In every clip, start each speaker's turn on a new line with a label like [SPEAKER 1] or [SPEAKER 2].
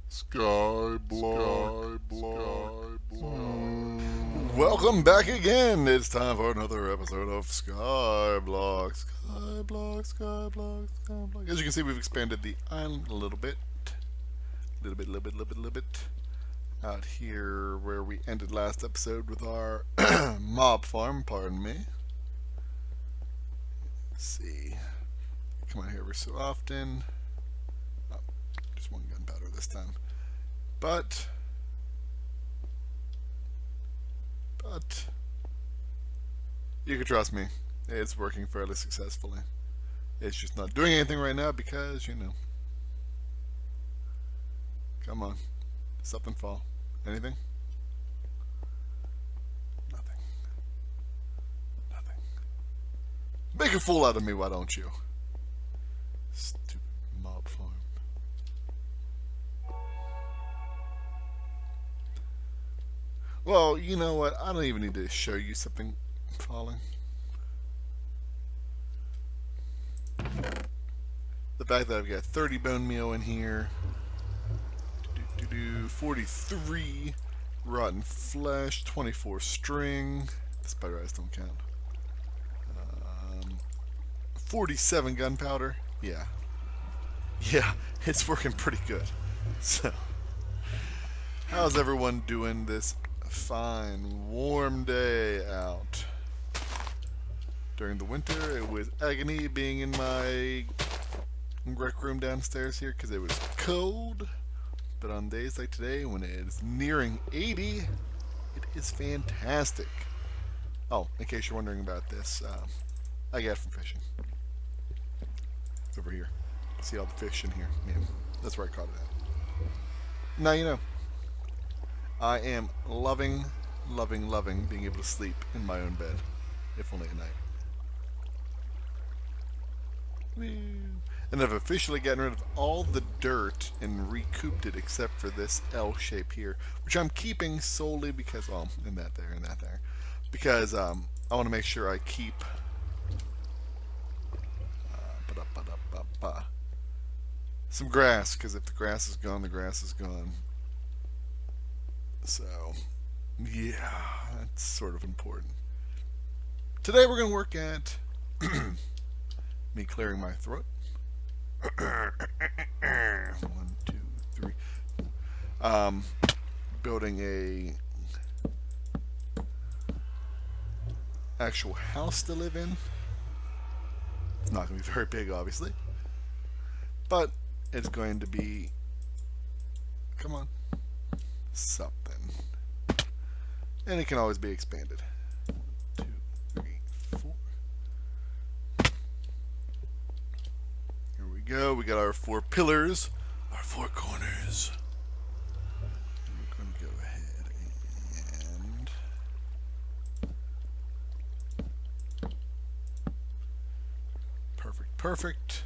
[SPEAKER 1] SkyBlock. Welcome back again. It's time for another episode of SkyBlock. As you can see, we've expanded the island a little bit. Out here where we ended last episode with our mob farm, pardon me. Let's see. Come out here every so often. Oh, just one gunpowder this time. But you can trust me, it's working fairly successfully. It's just not doing anything right now because, come on, something fall. Anything? Nothing. Make a fool out of me, why don't you? Stupid mob farm. Well, you know what? I don't even need to show you something falling. The fact that I've got 30 bone meal in here, 43 rotten flesh, 24 string. The spider eyes don't count. 47 gunpowder. Yeah, it's working pretty good. So, how's everyone doing this fine, warm day out? During the winter, it was agony being in my rec room downstairs here because it was cold. But on days like today, when it is nearing 80, it is fantastic. Oh, in case you're wondering about this, I got it from fishing. It's over here. See all the fish in here? Yeah, that's where I caught it at. Now you know. I am loving being able to sleep in my own bed, if only at night. And I've officially gotten rid of all the dirt and recouped it except for this L shape here, which I'm keeping solely because, well, and that there, because I want to make sure I keep some grass, because if the grass is gone, the grass is gone. So, yeah, that's sort of important. Today we're going to work at me clearing my throat. 1, 2, 3. Building a actual house to live in. It's not going to be very big, obviously, but it's going to be, come on, something, and it can always be expanded. 2, 3, 4. Here we go. We got our 4 pillars, our 4 corners. We're going to go ahead and perfect.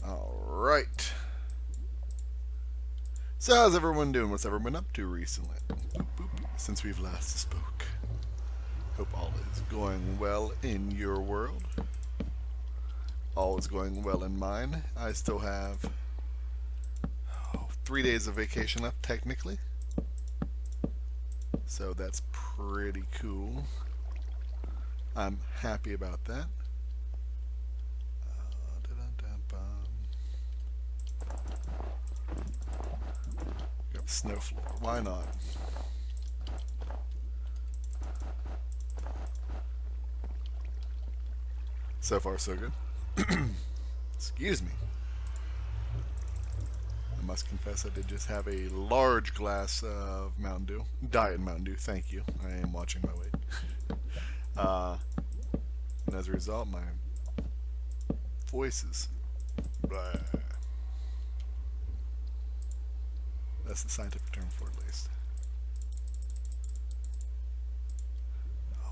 [SPEAKER 1] Alright. So how's everyone doing? What's everyone up to recently? Since we've last spoke. Hope all is going well in your world. All is going well in mine. I still have 3 days of vacation left, technically. So that's pretty cool. I'm happy about that. Got the snow floor. Why not? So far, so good. Excuse me. I must confess I did just have a large glass of Mountain Dew. Diet Mountain Dew, thank you. I am watching my weight. And as a result, my voice is blah. That's the scientific term for it, at least.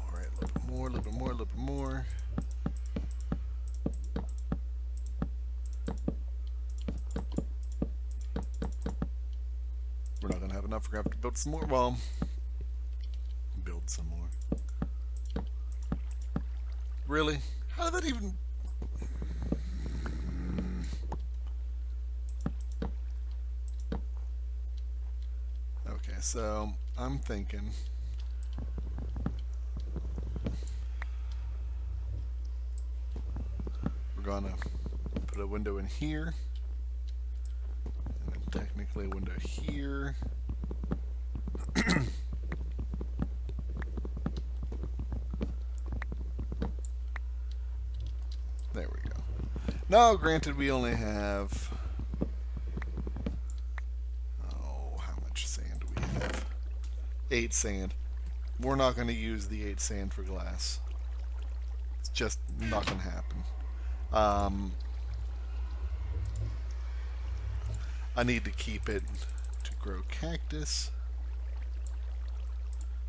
[SPEAKER 1] Alright, a little bit more. We're not going to have enough. We're going to have to build some more. Well, build some more. Really? How did that even... Okay, so I'm thinking... we're gonna put a window in here. And then technically a window here. There we go. Now, granted, we only have... oh, how much sand do we have? 8 sand. We're not going to use the 8 sand for glass. It's just not going to happen. I need to keep it to grow cactus.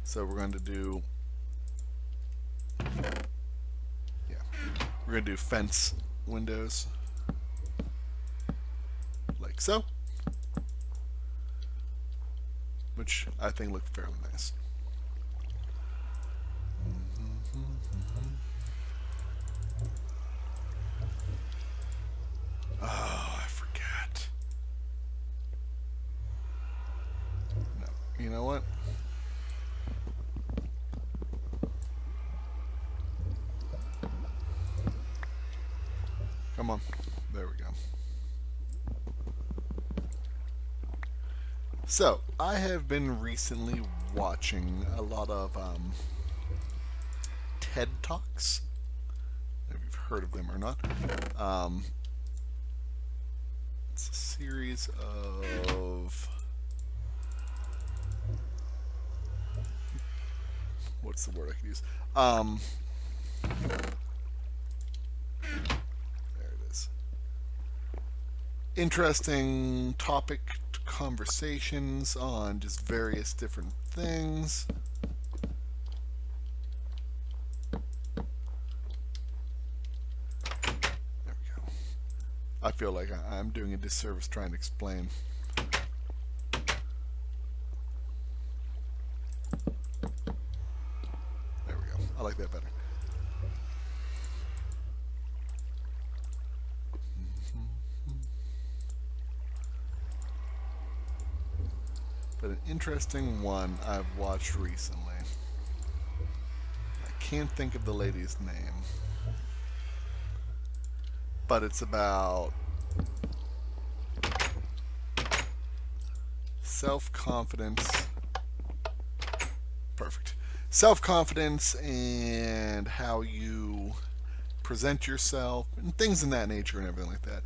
[SPEAKER 1] So we're going to do... yeah. We're going to do fence windows. Like so. Which I think look fairly nice. Oh, I forgot. No. You know what? Come on. There we go. So, I have been recently watching a lot of TED Talks. If you've heard of them or not. It's a series of... what's the word I could use? Interesting topic conversations on just various different things. There we go. I feel like I'm doing a disservice trying to explain. There we go. I like that better. But an interesting one I've watched recently. I can't think of the lady's name. But it's about self-confidence. Perfect. Self-confidence and how you present yourself and things in that nature and everything like that.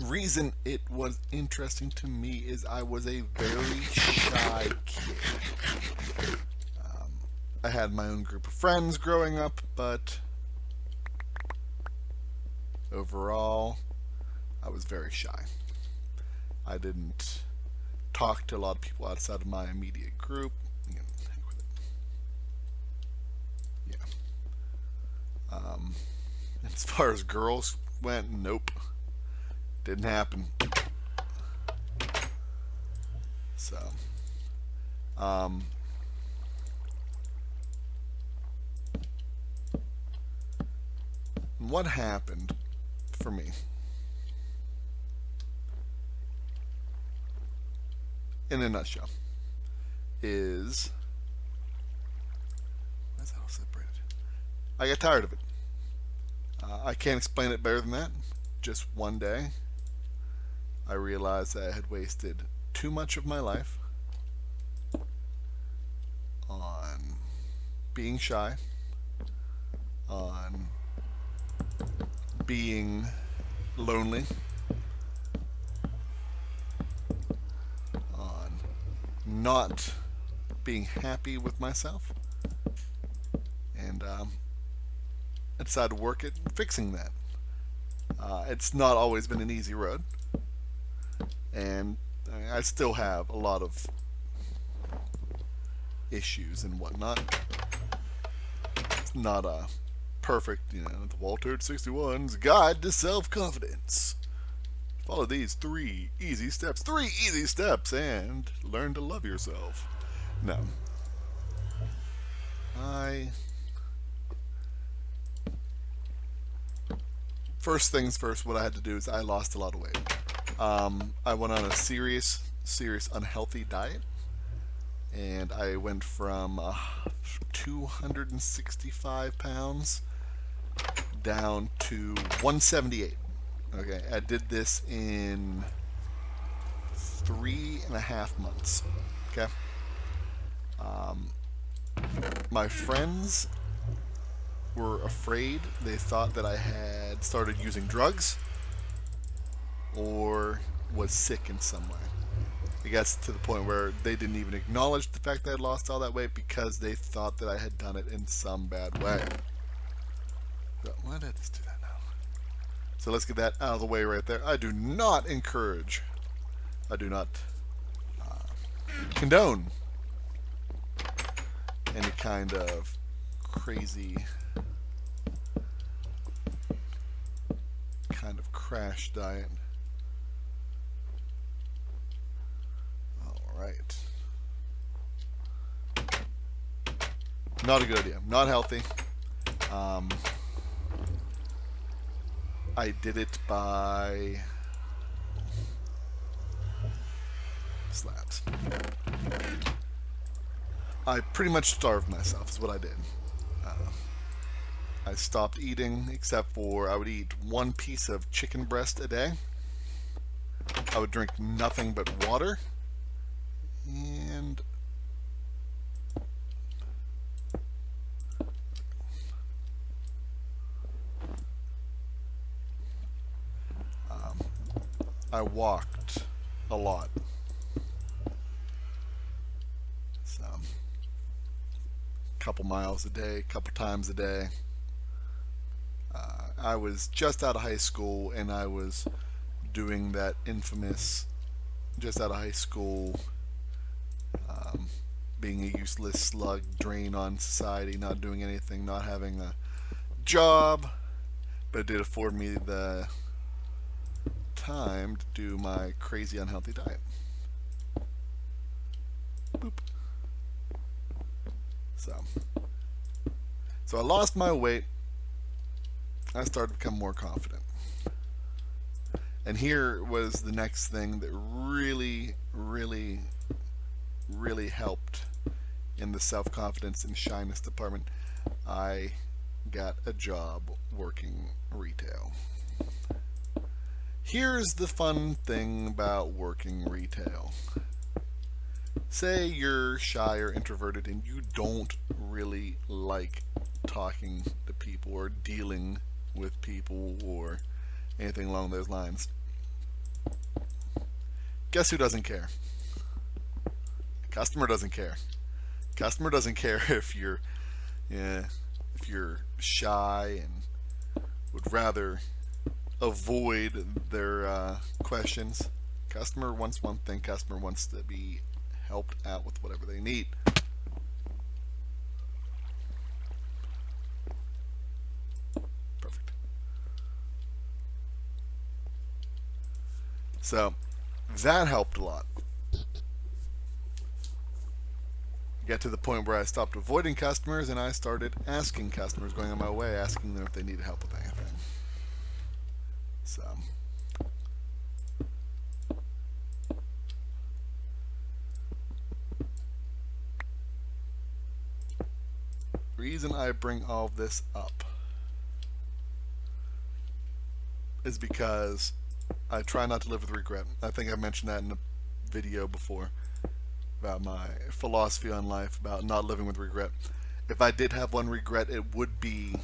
[SPEAKER 1] Reason it was interesting to me is I was a very shy kid. I had my own group of friends growing up, but overall, I was very shy. I didn't talk to a lot of people outside of my immediate group. Yeah. As far as girls went, nope. Didn't happen. So, what happened for me in a nutshell is that's how separated. I got tired of it. I can't explain it better than that. Just one day, I realized that I had wasted too much of my life on being shy, on being lonely, on not being happy with myself, and I decided to work at fixing that. It's not always been an easy road, and I still have a lot of issues and whatnot. It's not a perfect, the TheWalterd61's Guide to Self-Confidence. Follow these 3 easy steps, and learn to love yourself. No. First things first, what I had to do is I lost a lot of weight. I went on a serious unhealthy diet, and I went from 265 pounds down to 178. Okay, I did this in 3.5 months. Okay. My friends were afraid. They thought that I had started using drugs or was sick in some way. It got to the point where they didn't even acknowledge the fact that I lost all that weight because they thought that I had done it in some bad way. So, why did I just do that now? So let's get that out of the way right there. I do not encourage, I do not condone any kind of crazy kind of crash diet. Alright. Not a good idea. Not healthy. I did it by slabs. I pretty much starved myself is what I did. I stopped eating except for I would eat one piece of chicken breast a day. I would drink nothing but water. And I walked a lot. So, a couple miles a day, couple times a day. I was just out of high school, and I was doing that infamous, just out of high school, being a useless slug, drain on society, not doing anything, not having a job, but it did afford me the time to do my crazy unhealthy diet. Boop. So I lost my weight. I started to become more confident. And here was the next thing that really helped in the self-confidence and shyness department. I got a job working retail. Here's the fun thing about working retail. Say you're shy or introverted and you don't really like talking to people or dealing with people or anything along those lines. Guess who doesn't care? Customer doesn't care. Customer doesn't care if you're shy and would rather avoid their questions. Customer wants one thing. Customer wants to be helped out with whatever they need. Perfect. So that helped a lot. Get to the point where I stopped avoiding customers and I started asking customers, going on my way, asking them if they needed help with anything. So the reason I bring all of this up is because I try not to live with regret. I think I mentioned that in a video before about my philosophy on life, about not living with regret. If I did have one regret, it would be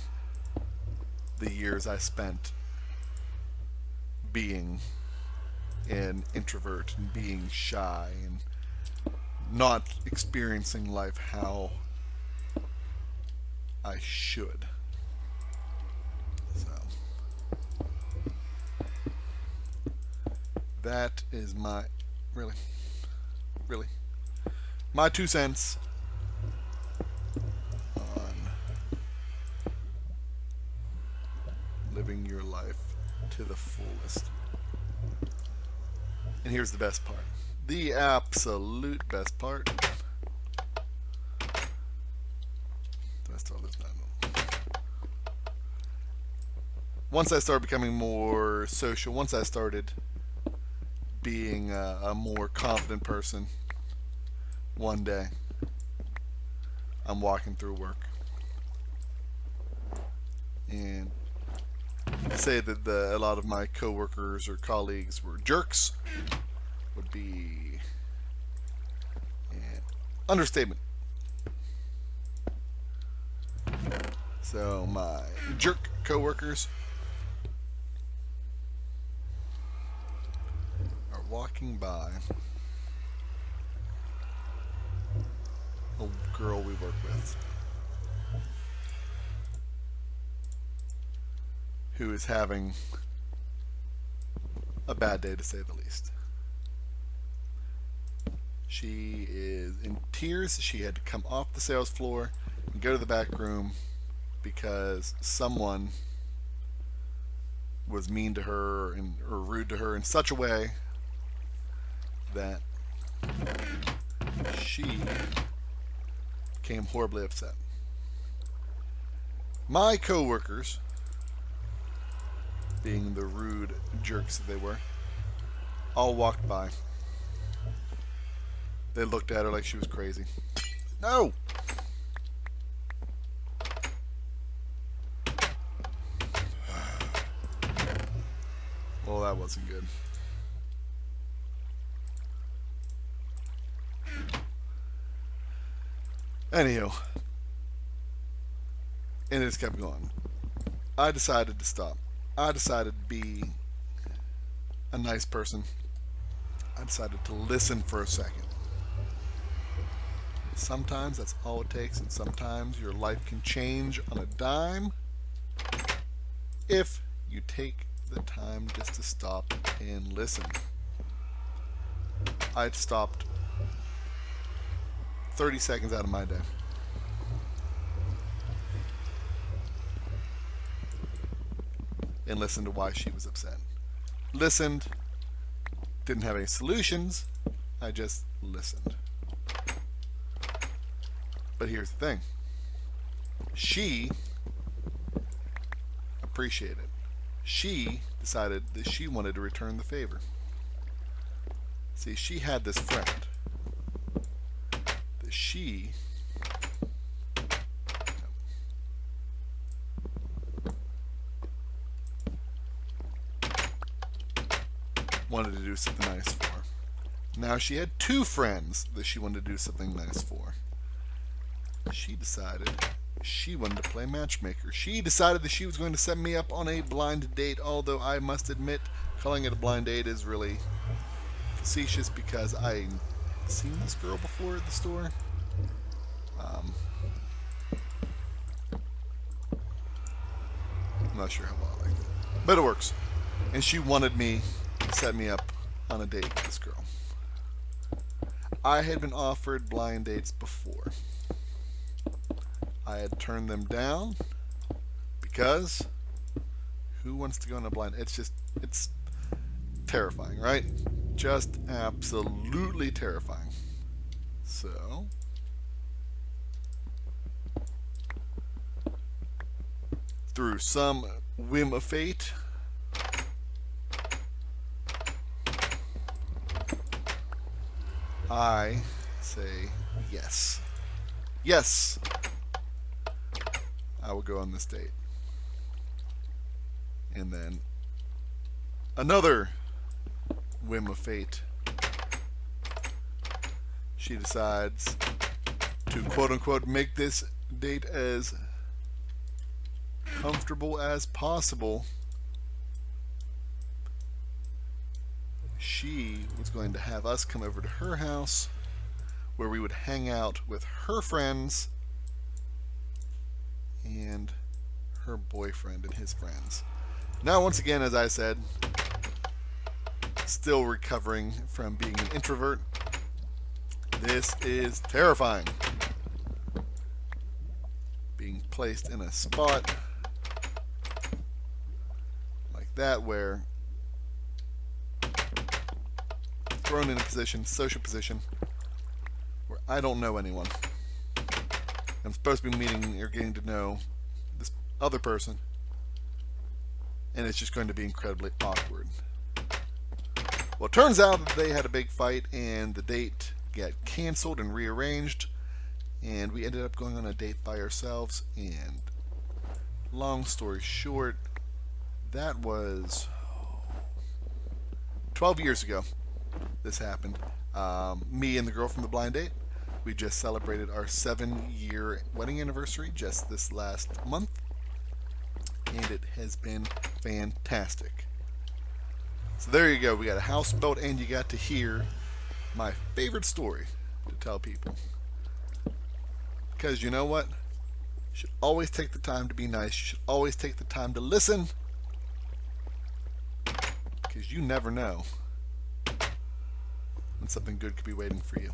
[SPEAKER 1] the years I spent being an introvert and being shy and not experiencing life how I should. So that is my really my 2 cents on living your life to the fullest. And here's the best part. The absolute best part. once I started becoming more social, once I started being a more confident person, one day I'm walking through work, and say that a lot of my coworkers or colleagues were jerks would be an understatement. So my jerk coworkers are walking by a girl we work with who is having a bad day, to say the least. She is in tears. She had to come off the sales floor and go to the back room because someone was mean to her or rude to her in such a way that she became horribly upset. My coworkers, being the rude jerks that they were, all walked by. They looked at her like she was crazy. No! Well, that wasn't good. Anywho, and it just kept going. I decided to stop. I decided to be a nice person. I decided to listen for a second. Sometimes that's all it takes, and sometimes your life can change on a dime if you take the time just to stop and listen. I stopped 30 seconds out of my day. And listened to why she was upset. Listened, didn't have any solutions, I just listened. But here's the thing. She appreciated it. She decided that she wanted to return the favor. See, she had this friend that she wanted to do something nice for. Now she had two friends that she wanted to do something nice for. She decided she wanted to play matchmaker. She decided that she was going to set me up on a blind date, although I must admit calling it a blind date is really facetious because I've seen this girl before at the store. I'm not sure how well I like it, but it works. And she wanted me to set me up on a date with this girl. I had been offered blind dates before. I had turned them down because who wants to go on a blind? It's terrifying, right? Just absolutely terrifying. So through some whim of fate, I say yes. Yes, I will go on this date. And then another whim of fate, she decides to quote unquote make this date as comfortable as possible. She was going to have us come over to her house where we would hang out with her friends and her boyfriend and his friends. Now, once again, as I said, still recovering from being an introvert, this is terrifying. Being placed in a spot like that where thrown in a position, social position, where I don't know anyone. I'm supposed to be meeting or getting to know this other person, and it's just going to be incredibly awkward. Well, it turns out that they had a big fight, and the date got canceled and rearranged, and we ended up going on a date by ourselves. And long story short, that was 12 years ago this happened. Me and the girl from the blind date, we just celebrated our 7-year wedding anniversary just this last month, and it has been fantastic. So there you go. We got a houseboat, and you got to hear my favorite story to tell people. Because you know what? You should always take the time to be nice. You should always take the time to listen. Because you never know when something good could be waiting for you.